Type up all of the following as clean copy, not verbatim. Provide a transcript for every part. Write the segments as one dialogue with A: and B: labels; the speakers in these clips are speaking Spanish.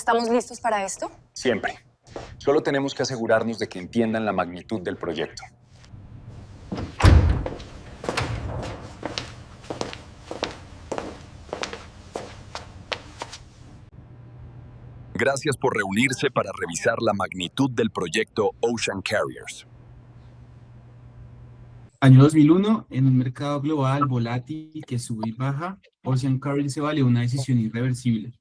A: ¿Estamos listos para esto?
B: Siempre. Solo tenemos que asegurarnos de que entiendan la magnitud del proyecto.
C: Gracias por reunirse para revisar la magnitud del proyecto Ocean Carriers.
D: Año 2001, en un mercado global volátil que sube y baja, Ocean Carriers se valió una decisión irreversible: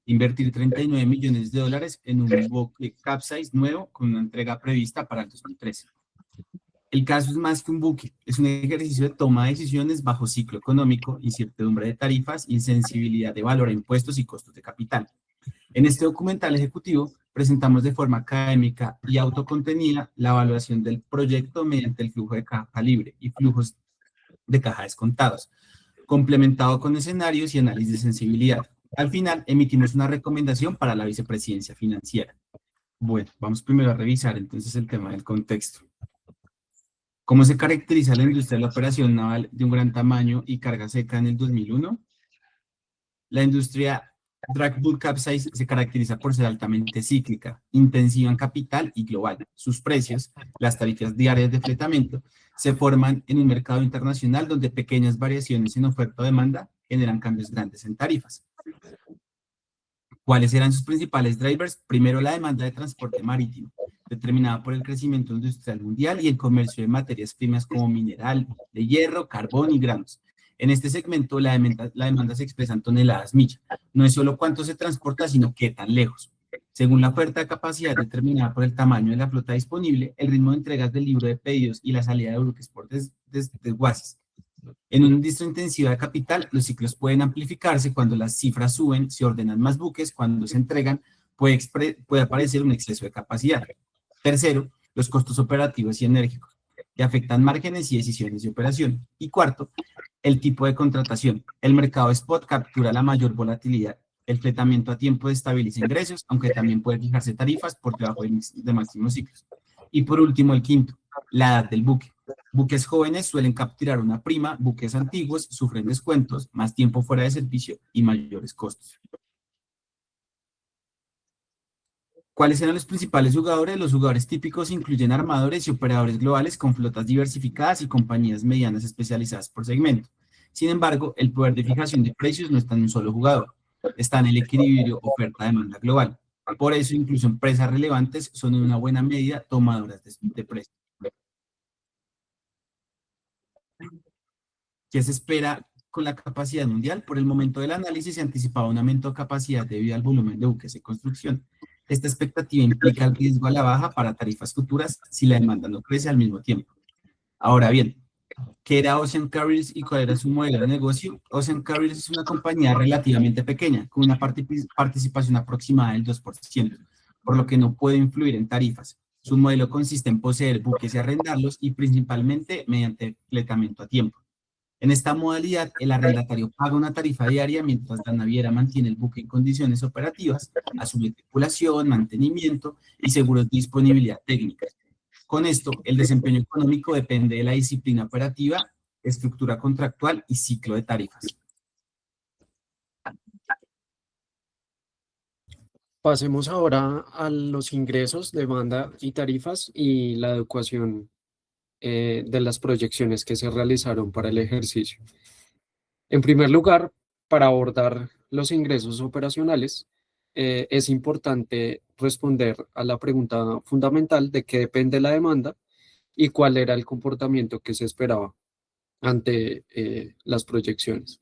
D: invertir $39 millones en un buque capsize nuevo con una entrega prevista para el 2013. El caso es más que un buque, es un ejercicio de toma de decisiones bajo ciclo económico, incertidumbre de tarifas, insensibilidad de valor a impuestos y costos de capital. En este documental ejecutivo presentamos de forma académica y autocontenida la evaluación del proyecto mediante el flujo de caja libre y flujos de caja descontados, complementado con escenarios y análisis de sensibilidad. Al final, emitimos una recomendación para la vicepresidencia financiera. Bueno, vamos primero a revisar entonces el tema del contexto. ¿Cómo se caracteriza la industria de la operación naval de un gran tamaño y carga seca en el 2001? La industria Drag Bulk Capsize se caracteriza por ser altamente cíclica, intensiva en capital y global. Sus precios, las tarifas diarias de fletamento, se forman en un mercado internacional donde pequeñas variaciones en oferta o demanda generan cambios grandes en tarifas. ¿Cuáles eran sus principales drivers? Primero, la demanda de transporte marítimo, determinada por el crecimiento industrial mundial y el comercio de materias primas como mineral, de hierro, carbón y granos. En este segmento, la demanda se expresa en toneladas milla. No es solo cuánto se transporta, sino qué tan lejos. Según la oferta de capacidad determinada por el tamaño de la flota disponible, el ritmo de entregas del libro de pedidos y la salida de buques por desguaces. En una industria intensiva de capital, los ciclos pueden amplificarse. Cuando las cifras suben, se ordenan más buques. Cuando se entregan, puede aparecer un exceso de capacidad. Tercero, los costos operativos y enérgicos, que afectan márgenes y decisiones de operación. Y cuarto, el tipo de contratación. El mercado spot captura la mayor volatilidad. El fletamiento a tiempo estabiliza ingresos, aunque también puede fijarse tarifas por debajo de máximos ciclos. Y por último, el quinto, la edad del buque. Buques jóvenes suelen capturar una prima, buques antiguos sufren descuentos, más tiempo fuera de servicio y mayores costos. ¿Cuáles eran los principales jugadores? Los jugadores típicos incluyen armadores y operadores globales con flotas diversificadas y compañías medianas especializadas por segmento. Sin embargo, el poder de fijación de precios no está en un solo jugador, está en el equilibrio oferta-demanda global. Por eso, incluso empresas relevantes son en una buena medida tomadoras de precios. ¿Qué se espera con la capacidad mundial? Por el momento del análisis se anticipaba un aumento de capacidad debido al volumen de buques en construcción. Esta expectativa implica el riesgo a la baja para tarifas futuras si la demanda no crece al mismo tiempo. Ahora bien, ¿qué era Ocean Carriers y cuál era su modelo de negocio? Ocean Carriers es una compañía relativamente pequeña, con una participación aproximada del 2%, por lo que no puede influir en tarifas. Su modelo consiste en poseer buques y arrendarlos, y principalmente mediante fletamento a tiempo. En esta modalidad, el arrendatario paga una tarifa diaria mientras la naviera mantiene el buque en condiciones operativas, asume tripulación, mantenimiento y seguros de disponibilidad técnica. Con esto, el desempeño económico depende de la disciplina operativa, estructura contractual y ciclo de tarifas.
E: Pasemos ahora a los ingresos, demanda y tarifas y la adecuación de las proyecciones que se realizaron para el ejercicio. En primer lugar, para abordar los ingresos operacionales, es importante responder a la pregunta fundamental de qué depende la demanda y cuál era el comportamiento que se esperaba ante las proyecciones.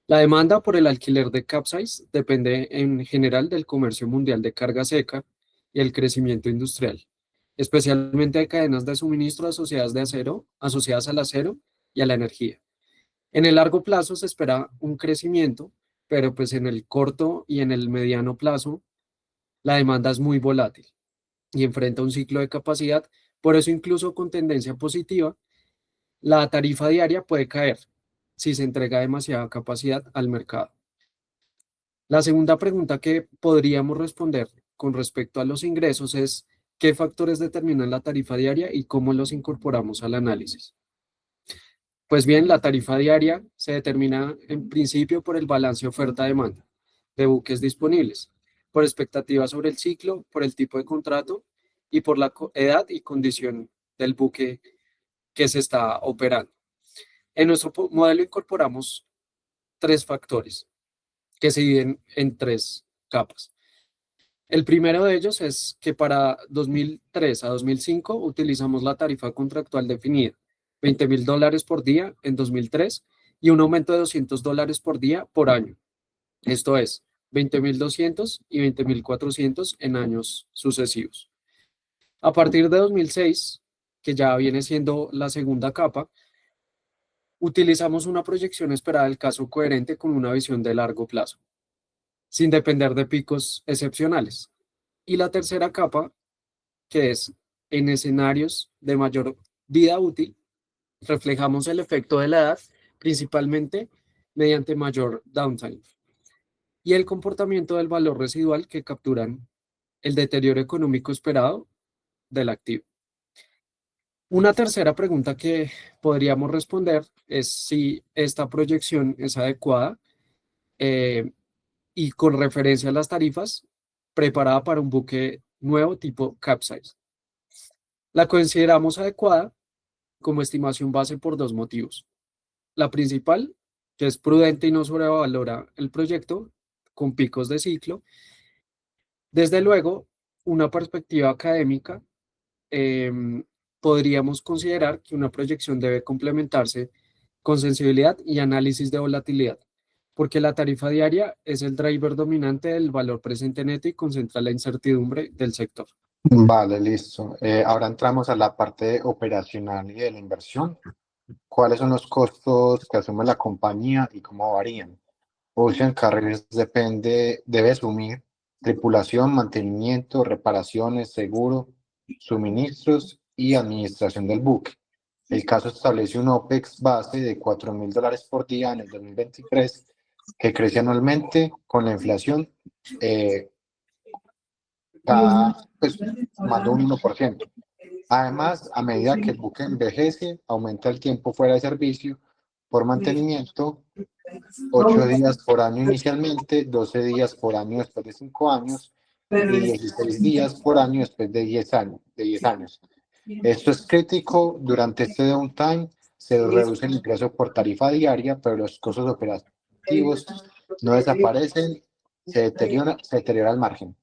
E: La demanda por el alquiler de capsize depende en general del comercio mundial de carga seca y el crecimiento industrial, especialmente de cadenas de suministro asociadas al acero y a la energía. En el largo plazo se espera un crecimiento, pero pues en el corto y en el mediano plazo la demanda es muy volátil y enfrenta un ciclo de capacidad. Por eso, incluso con tendencia positiva, la tarifa diaria puede caer si se entrega demasiada capacidad al mercado. La segunda pregunta que podríamos responder con respecto a los ingresos es: ¿qué factores determinan la tarifa diaria y cómo los incorporamos al análisis? Pues bien, la tarifa diaria se determina en principio por el balance oferta-demanda de buques disponibles. por expectativas sobre el ciclo, por el tipo de contrato y por la edad y condición del buque que se está operando. En nuestro modelo incorporamos tres factores que se dividen en tres capas. El primero de ellos es que para 2003 a 2005 utilizamos la tarifa contractual definida, $20,000 por día en 2003 y un aumento de $200 por día por año. Esto es 20,200 y 20,400 en años sucesivos. A partir de 2006, que ya viene siendo la segunda capa, utilizamos una proyección esperada del caso coherente con una visión de largo plazo, sin depender de picos excepcionales. Y la tercera capa, que es en escenarios de mayor vida útil, reflejamos el efecto de la edad, principalmente mediante mayor downtime, y el comportamiento del valor residual que capturan el deterioro económico esperado del activo. Una tercera pregunta que podríamos responder es si esta proyección es adecuada y con referencia a las tarifas, preparada para un buque nuevo tipo Capsize. La consideramos adecuada como estimación base por dos motivos. La principal, que es prudente y no sobrevalora el proyecto con picos de ciclo. Desde luego, una perspectiva académica, podríamos considerar que una proyección debe complementarse con sensibilidad y análisis de volatilidad, porque la tarifa diaria es el driver dominante del valor presente neto y concentra la incertidumbre del sector.
A: Vale, listo. Ahora entramos a la parte operacional y de la inversión. ¿Cuáles son los costos que asume la compañía y cómo varían? Ocean Carriers debe asumir tripulación, mantenimiento, reparaciones, seguro, suministros y administración del buque. El caso establece un OPEX base de $4,000 por día en el 2023, que crece anualmente con la inflación, pues, más de un 1%. Además, a medida que el buque envejece, aumenta el tiempo fuera de servicio por mantenimiento, 8 días por año inicialmente, 12 días por año después de 5 años y 16 días por año después de 10 años. Esto es crítico. Durante este downtime se reduce el ingreso por tarifa diaria, pero los costos operativos no desaparecen, se deteriora el margen.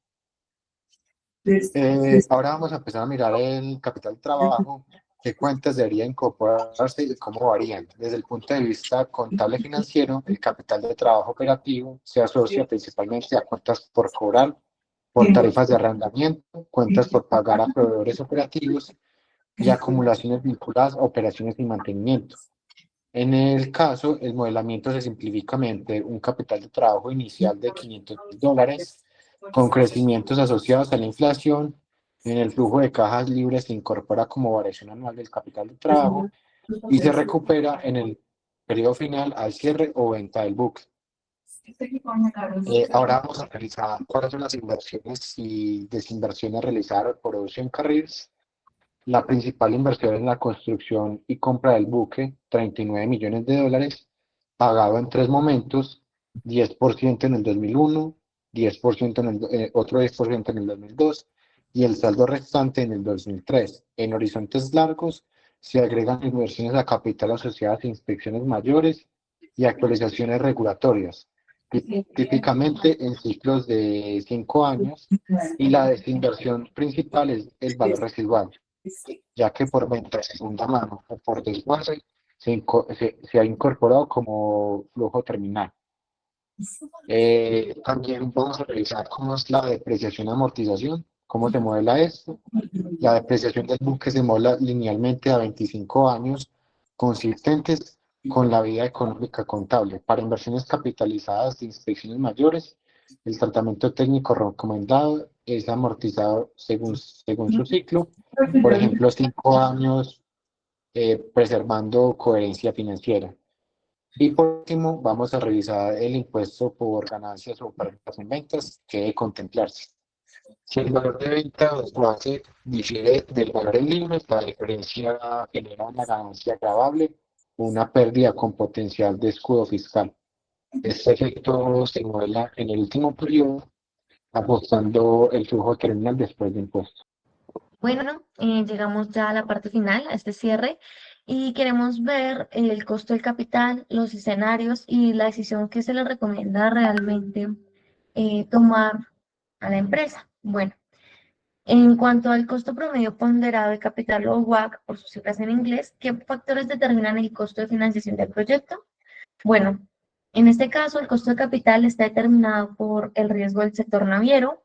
A: Ahora vamos a empezar a mirar el capital de trabajo, qué cuentas deberían incorporarse y cómo varían. Desde el punto de vista contable financiero, el capital de trabajo operativo se asocia principalmente a cuentas por cobrar, por tarifas de arrendamiento, cuentas por pagar a proveedores operativos y acumulaciones vinculadas a operaciones y mantenimiento. En el caso, el modelamiento se simplifica mediante un capital de trabajo inicial de $500,000 con crecimientos asociados a la inflación. En el flujo de cajas libres se incorpora como variación anual del capital de trabajo y se recupera en el periodo final al cierre o venta del buque. Ahora vamos a realizar cuáles son las inversiones y desinversiones realizadas por Ocean Carriers. La principal inversión es la construcción y compra del buque, $39 millones, pagado en 3 momentos, 10% en el 2001, 10% otro 10% en el 2002 y el saldo restante en el 2003. En horizontes largos se agregan inversiones a capital asociadas a inspecciones mayores y actualizaciones regulatorias, típicamente en ciclos de 5 años, y la desinversión principal es el valor residual, ya que por venta de segunda mano o por desguace se ha incorporado como flujo terminal. También vamos a revisar cómo es la depreciación y amortización, cómo se modela esto. La depreciación del buque se modela linealmente a 25 años, consistentes con la vida económica contable. Para inversiones capitalizadas de inspecciones mayores, el tratamiento técnico recomendado es amortizado según su ciclo, por ejemplo, 5 años, preservando coherencia financiera. Y por último, vamos a revisar el impuesto por ganancias o pérdidas en ventas que debe contemplarse. Si el valor de venta o desguace difiere del valor en libras, la diferencia genera una ganancia gravable o una pérdida con potencial de escudo fiscal. Este efecto se modela en el último periodo apostando el flujo terminal después de impuestos.
F: Bueno, llegamos ya a la parte final, a este cierre, y queremos ver el costo del capital, los escenarios y la decisión que se le recomienda realmente tomar a la empresa. Bueno, en cuanto al costo promedio ponderado de capital o WACC, por sus siglas en inglés, ¿qué factores determinan el costo de financiación del proyecto? Bueno, en este caso el costo de capital está determinado por el riesgo del sector naviero,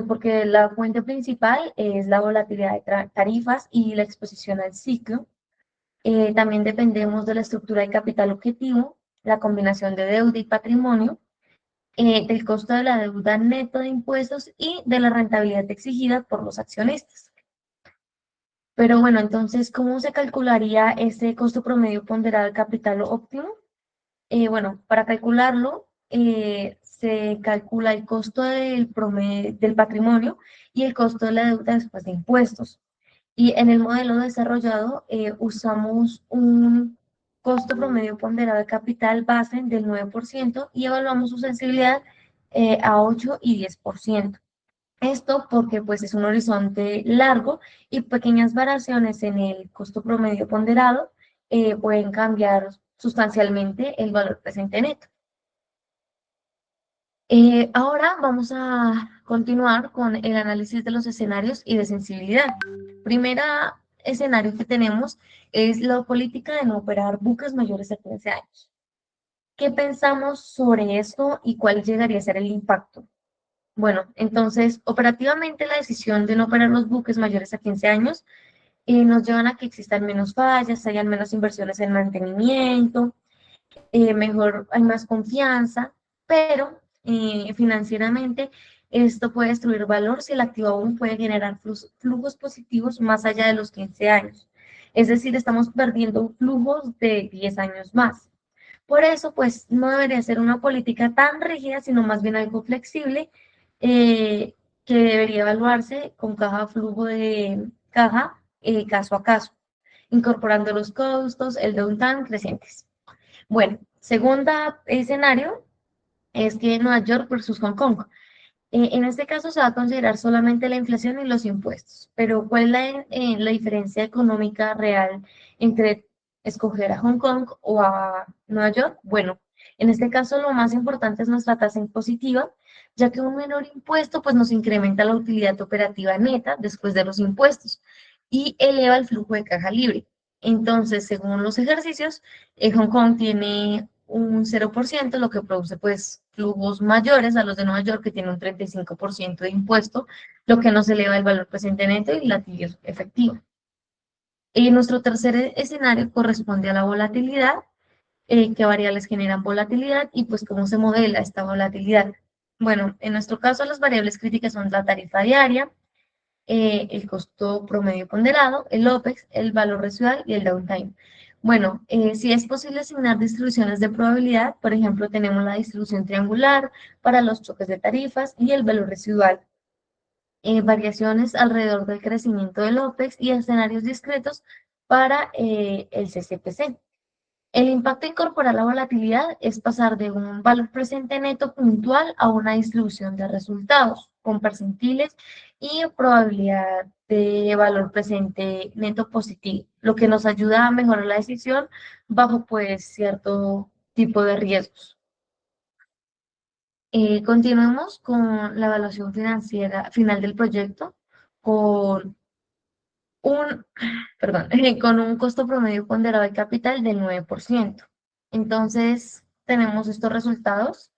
F: porque la fuente principal es la volatilidad de tarifas y la exposición al ciclo. También dependemos de la estructura de capital objetivo, la combinación de deuda y patrimonio, del costo de la deuda neto de impuestos y de la rentabilidad exigida por los accionistas. Pero bueno, entonces, ¿cómo se calcularía ese costo promedio ponderado de capital óptimo? Bueno, para calcularlo, se calcula el costo del patrimonio y el costo de la deuda después de impuestos. Y en el modelo desarrollado usamos un costo promedio ponderado de capital base del 9% y evaluamos su sensibilidad a 8 y 10%. Esto porque pues es un horizonte largo y pequeñas variaciones en el costo promedio ponderado pueden cambiar sustancialmente el valor presente neto. Ahora vamos a continuar con el análisis de los escenarios y de sensibilidad. Primera escenario que tenemos es la política de no operar buques mayores a 15 años. ¿Qué pensamos sobre esto y cuál llegaría a ser el impacto? Bueno, entonces, operativamente la decisión de no operar los buques mayores a 15 años nos llevan a que existan menos fallas, hayan menos inversiones en mantenimiento, mejor, hay más confianza, pero financieramente esto puede destruir valor si el activo aún puede generar flujos positivos más allá de los 15 años. Es decir, estamos perdiendo flujos de 10 años más. Por eso, pues, no debería ser una política tan rígida, sino más bien algo flexible, que debería evaluarse con flujo de caja, caso a caso, incorporando los costos, el downtime crecientes. Bueno, segunda escenario es que Nueva York versus Hong Kong. En este caso se va a considerar solamente la inflación y los impuestos, pero ¿cuál es la diferencia económica real entre escoger a Hong Kong o a Nueva York? Bueno, en este caso lo más importante es nuestra tasa impositiva, ya que un menor impuesto pues nos incrementa la utilidad operativa neta después de los impuestos y eleva el flujo de caja libre. Entonces, según los ejercicios, Hong Kong tiene un 0%, lo que produce pues flujos mayores a los de Nueva York, que tiene un 35% de impuesto, lo que nos eleva el valor presente neto y la TIR efectiva. Nuestro tercer escenario corresponde a la volatilidad, qué variables generan volatilidad y pues cómo se modela esta volatilidad. Bueno, en nuestro caso las variables críticas son la tarifa diaria, el costo promedio ponderado, el OPEX, el valor residual y el downtime. Bueno, si es posible asignar distribuciones de probabilidad, por ejemplo, tenemos la distribución triangular para los choques de tarifas y el valor residual. Variaciones alrededor del crecimiento del OPEX y escenarios discretos para el CCPC. El impacto de incorporar la volatilidad es pasar de un valor presente neto puntual a una distribución de resultados con percentiles y probabilidad de valor presente neto positivo, lo que nos ayuda a mejorar la decisión bajo pues cierto tipo de riesgos. Continuemos con la evaluación financiera final del proyecto con con un costo promedio ponderado de capital del 9%. Entonces, tenemos estos resultados,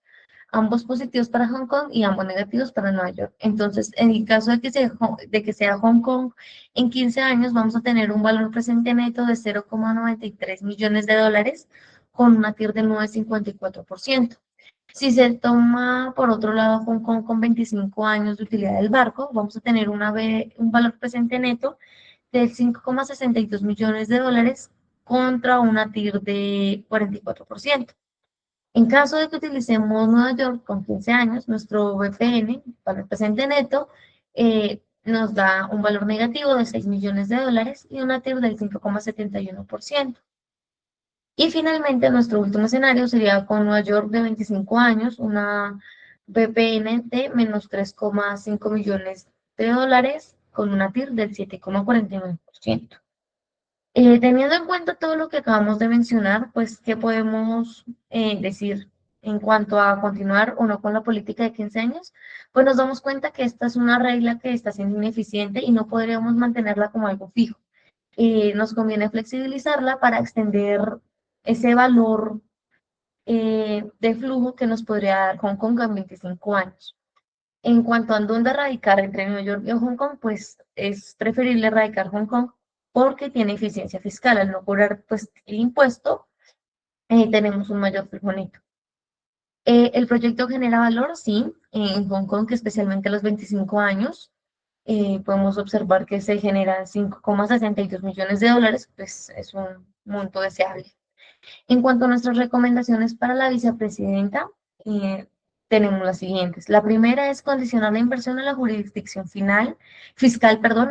F: ambos positivos para Hong Kong y ambos negativos para Nueva York. Entonces, en el caso de que sea Hong Kong, en 15 años vamos a tener un valor presente neto de 0,93 millones de dólares con una TIR del 9,54%. Si se toma, por otro lado, Hong Kong con 25 años de utilidad del barco, vamos a tener un valor presente neto de 5,62 millones de dólares contra una TIR de 44%. En caso de que utilicemos Nueva York con 15 años, nuestro VPN, valor presente neto, nos da un valor negativo de 6 millones de dólares y una TIR del 5,71%. Y finalmente, nuestro último escenario sería con Nueva York de 25 años, una BPN de menos 3,5 millones de dólares con una TIR del 7,49%. Teniendo en cuenta todo lo que acabamos de mencionar, pues, ¿qué podemos decir en cuanto a continuar o no con la política de 15 años? Pues nos damos cuenta que esta es una regla que está siendo ineficiente y no podríamos mantenerla como algo fijo. Nos conviene flexibilizarla para extender ese valor de flujo que nos podría dar Hong Kong en 25 años. En cuanto a dónde radicar entre Nueva York y Hong Kong, pues es preferible radicar Hong Kong porque tiene eficiencia fiscal. Al no cobrar pues, el impuesto, tenemos un mayor flujo neto. El proyecto genera valor, sí, en Hong Kong, que especialmente a los 25 años, podemos observar que se generan 5,62 millones de dólares, pues es un monto deseable. En cuanto a nuestras recomendaciones para la vicepresidenta, tenemos las siguientes. La primera es condicionar la inversión a la jurisdicción fiscal,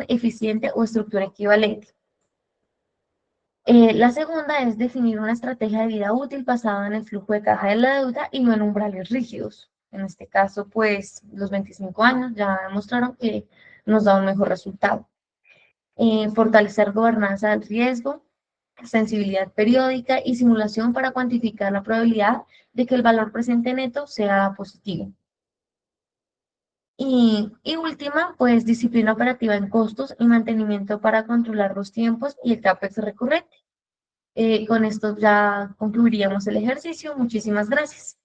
F: eficiente o estructura equivalente. La segunda es definir una estrategia de vida útil basada en el flujo de caja de la deuda y no en umbrales rígidos. En este caso, pues los 25 años ya demostraron que nos da un mejor resultado. Fortalecer gobernanza del riesgo, sensibilidad periódica y simulación para cuantificar la probabilidad de que el valor presente neto sea positivo. Y última, pues disciplina operativa en costos y mantenimiento para controlar los tiempos y el CAPEX recurrente. Con esto ya concluiríamos el ejercicio. Muchísimas gracias.